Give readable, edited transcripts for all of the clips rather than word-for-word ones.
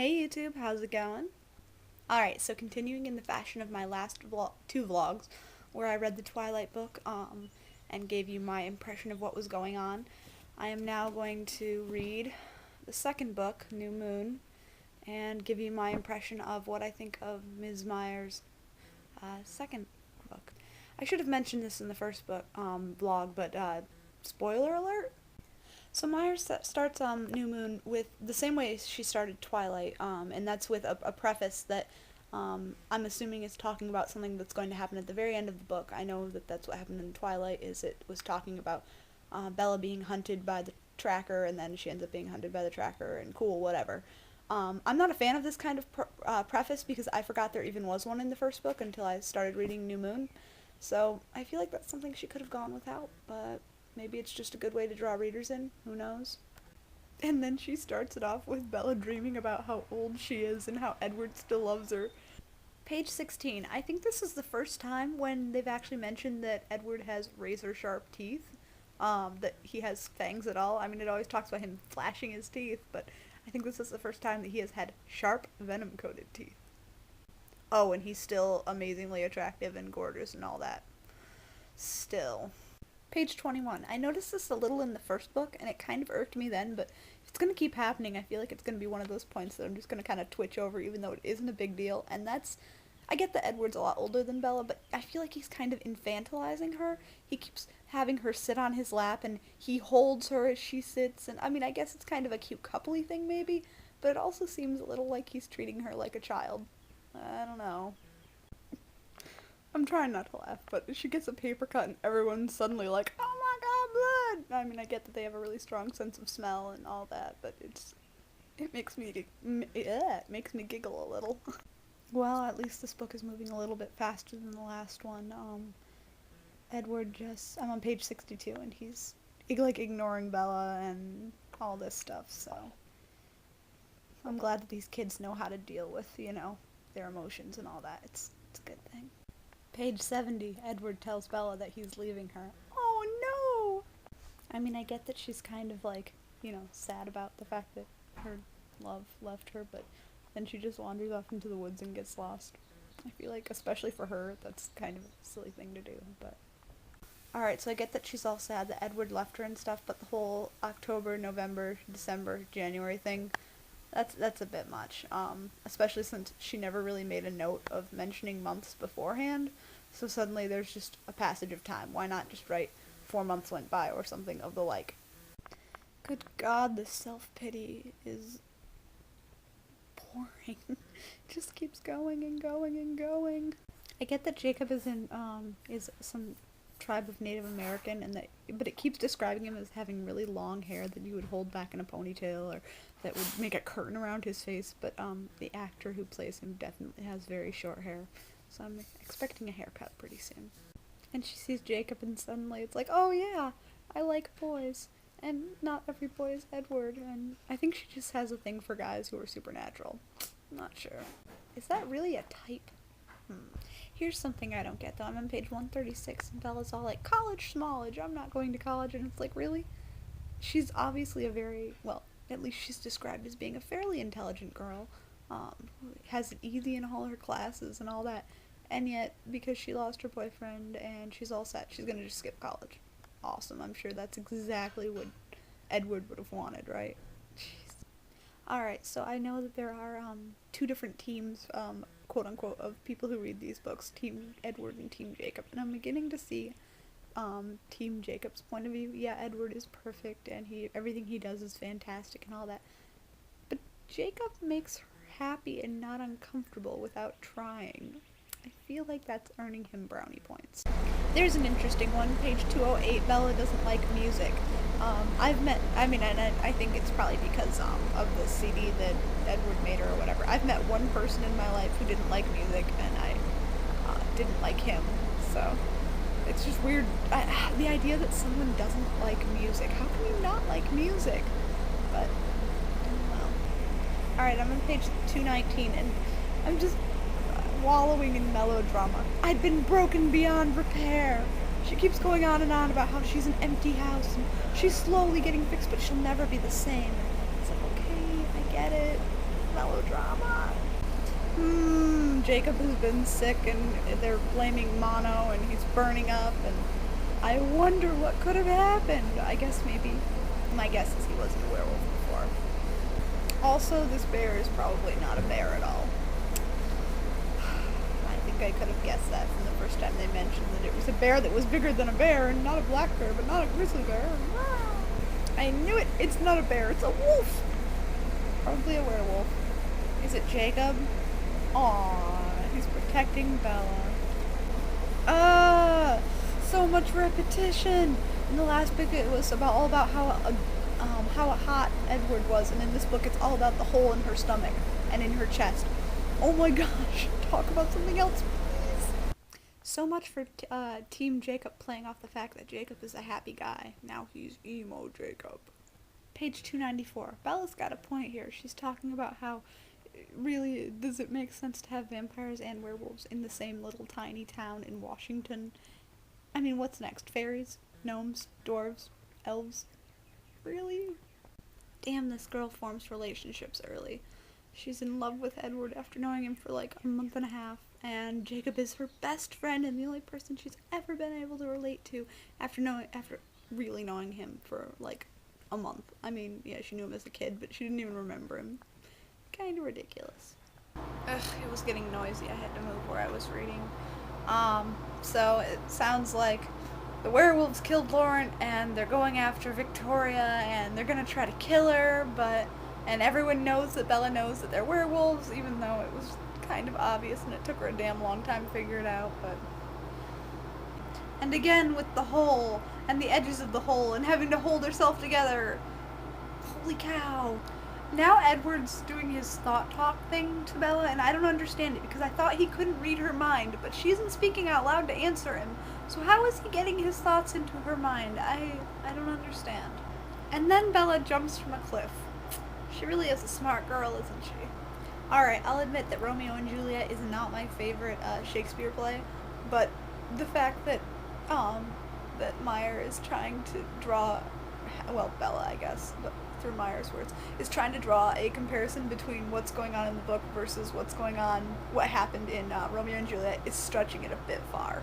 Hey YouTube, how's it going? Alright, so continuing in the fashion of my last two vlogs, where I read the Twilight book, and gave you my impression of what was going on, I am now going to read the second book, New Moon, and give you my impression of what I think of Ms. Meyer's second book. I should have mentioned this in the first book vlog, but spoiler alert? So Myers starts New Moon with the same way she started Twilight, and that's with a preface that I'm assuming is talking about something that's going to happen at the very end of the book. I know that that's what happened in Twilight, is it was talking about Bella being hunted by the tracker, and then she ends up being hunted by the tracker, and cool, whatever. I'm not a fan of this kind of preface because I forgot there even was one in the first book until I started reading New Moon. So I feel like that's something she could have gone without, but maybe it's just a good way to draw readers in, who knows? And then she starts it off with Bella dreaming about how old she is and how Edward still loves her. Page 16. I think this is the first time when they've actually mentioned that Edward has razor sharp teeth. That he has fangs at all. I mean, it always talks about him flashing his teeth, but I think this is the first time that he has had sharp venom-coated teeth. Oh, and he's still amazingly attractive and gorgeous and all that. Still. Page 21. I noticed this a little in the first book, and it kind of irked me then, but if it's going to keep happening, I feel like it's going to be one of those points that I'm just going to kind of twitch over, even though it isn't a big deal, and that's... I get that Edward's a lot older than Bella, but I feel like he's kind of infantilizing her. He keeps having her sit on his lap, and he holds her as she sits, and I mean, I guess it's kind of a cute coupley thing, maybe, but it also seems a little like he's treating her like a child. I don't know. I'm trying not to laugh, but she gets a paper cut and everyone's suddenly like, oh my god, blood! I mean, I get that they have a really strong sense of smell and all that, but it makes me, it makes me giggle a little. Well, at least this book is moving a little bit faster than the last one. Edward I'm on page 62, and he's, like, ignoring Bella and all this stuff, so I'm glad that these kids know how to deal with, their emotions and all that. It's a good thing. Page 70, Edward tells Bella that he's leaving her. Oh no! I mean, I get that she's kind of like, sad about the fact that her love left her, but then she just wanders off into the woods and gets lost. I feel like, especially for her, that's kind of a silly thing to do, but... Alright, so I get that she's all sad that Edward left her and stuff, but the whole October, November, December, January thing, that's a bit much, especially since she never really made a note of mentioning months beforehand, so suddenly there's just a passage of time. Why not just write 4 months went by or something of the like? Good God, the self-pity is boring. It just keeps going and going and going. I get that Jacob is some tribe of Native American, but it keeps describing him as having really long hair that he would hold back in a ponytail, or that would make a curtain around his face, but the actor who plays him definitely has very short hair, so I'm expecting a haircut pretty soon. And she sees Jacob, and suddenly it's like, oh yeah, I like boys, and not every boy is Edward, and I think she just has a thing for guys who are supernatural. I'm not sure. Is that really a type? Here's something I don't get, though. I'm on page 136, and Bella's all like, college smallage, I'm not going to college, and it's like, really? She's obviously a very, well, at least she's described as being a fairly intelligent girl, who has it easy in all her classes and all that, and yet, because she lost her boyfriend and she's all set, she's gonna just skip college. Awesome, I'm sure that's exactly what Edward would have wanted, right? Jeez. Alright, so I know that there are, 2 different teams, quote-unquote, of people who read these books, Team Edward and Team Jacob, and I'm beginning to see Team Jacob's point of view. Yeah, Edward is perfect, and everything he does is fantastic and all that, but Jacob makes her happy and not uncomfortable without trying. I feel like that's earning him brownie points. There's an interesting one, page 208, Bella doesn't like music. I think it's probably because of the CD that Edward made her or whatever. I've met one person in my life who didn't like music, and I didn't like him, so it's just weird. The idea that someone doesn't like music, how can you not like music? But, well. Alright, I'm on page 219, and I'm just wallowing in melodrama. I'd been broken beyond repair. She keeps going on and on about how she's an empty house, and she's slowly getting fixed, but she'll never be the same. It's like, okay, I get it. melodrama. Jacob has been sick and they're blaming Mono and he's burning up and I wonder what could have happened. I guess maybe, my guess is he wasn't a werewolf before. Also, this bear is probably not a bear at all. I think I could have guessed that from the first time they mentioned that it was a bear that was bigger than a bear and not a black bear, but not a grizzly bear. I knew it! It's not a bear, it's a wolf! Probably a werewolf. Is it Jacob? Aww, he's protecting Bella. So much repetition! In the last book it was all about how hot Edward was, and in this book it's all about the hole in her stomach and in her chest. Oh my gosh, talk about something else, please! So much for Team Jacob playing off the fact that Jacob is a happy guy. Now he's emo Jacob. Page 294. Bella's got a point here. She's talking about how really does it make sense to have vampires and werewolves in the same little tiny town in Washington? I mean, what's next? Fairies? Gnomes? Dwarves? Elves? Really? Damn, this girl forms relationships early. She's in love with Edward after knowing him for like a month and a half, and Jacob is her best friend and the only person she's ever been able to relate to after really knowing him for like a month. I mean, yeah, she knew him as a kid, but she didn't even remember him. Kinda ridiculous. Ugh, it was getting noisy. I had to move where I was reading. So it sounds like the werewolves killed Laurent and they're going after Victoria and they're gonna try to kill her, and everyone knows that Bella knows that they're werewolves, even though it was kind of obvious and it took her a damn long time to figure it out, but... And again with the hole, and the edges of the hole, and having to hold herself together. Holy cow. Now Edward's doing his thought talk thing to Bella, and I don't understand it, because I thought he couldn't read her mind, but she isn't speaking out loud to answer him. So how is he getting his thoughts into her mind? I don't understand. And then Bella jumps from a cliff. She really is a smart girl, isn't she? Alright, I'll admit that Romeo and Juliet is not my favorite Shakespeare play, but the fact that Meyer is trying to draw, well, Bella, I guess, but through Meyer's words, is trying to draw a comparison between what's going on in the book versus what happened in Romeo and Juliet is stretching it a bit far.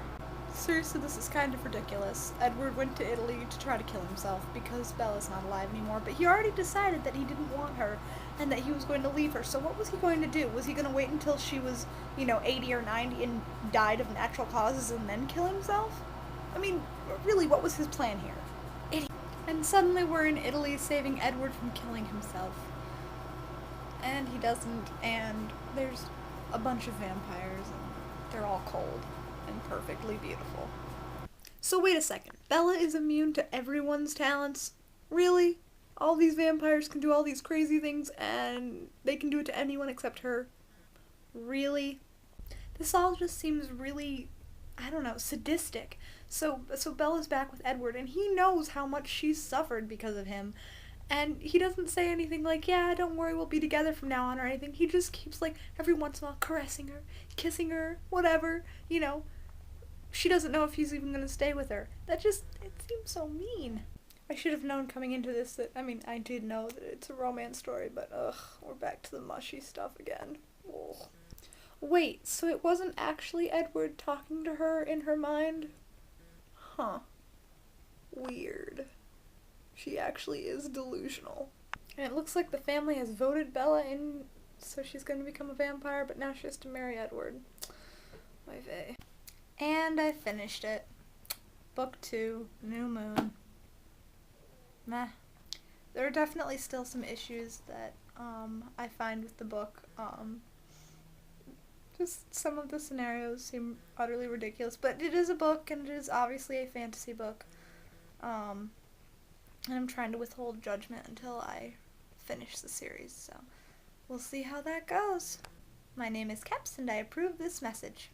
Seriously, this is kind of ridiculous. Edward went to Italy to try to kill himself because Bella's not alive anymore, but he already decided that he didn't want her and that he was going to leave her. So what was he going to do? Was he going to wait until she was, 80 or 90 and died of natural causes and then kill himself? I mean, really, what was his plan here? Idiot. And suddenly we're in Italy saving Edward from killing himself. And he doesn't, and there's a bunch of vampires, and they're all cold and perfectly beautiful. So wait a second, Bella is immune to everyone's talents? Really? All these vampires can do all these crazy things, and they can do it to anyone except her? Really? This all just seems really, I don't know, sadistic. So Bella's back with Edward, and he knows how much she's suffered because of him, and he doesn't say anything like, yeah, don't worry, we'll be together from now on, or anything. He just keeps, every once in a while caressing her, kissing her, whatever, She doesn't know if he's even going to stay with her. It seems so mean. I should have known coming into this that, I did know that it's a romance story, but we're back to the mushy stuff again. Ugh. Wait, so it wasn't actually Edward talking to her in her mind? Huh. Weird. She actually is delusional. And it looks like the family has voted Bella in, so she's going to become a vampire, but now she has to marry Edward. Oy vey. And I finished it. Book 2, New Moon. Meh. There are definitely still some issues that I find with the book. Just some of the scenarios seem utterly ridiculous, but it is a book, and it is obviously a fantasy book. And I'm trying to withhold judgment until I finish the series, so we'll see how that goes. My name is Keps, and I approve this message.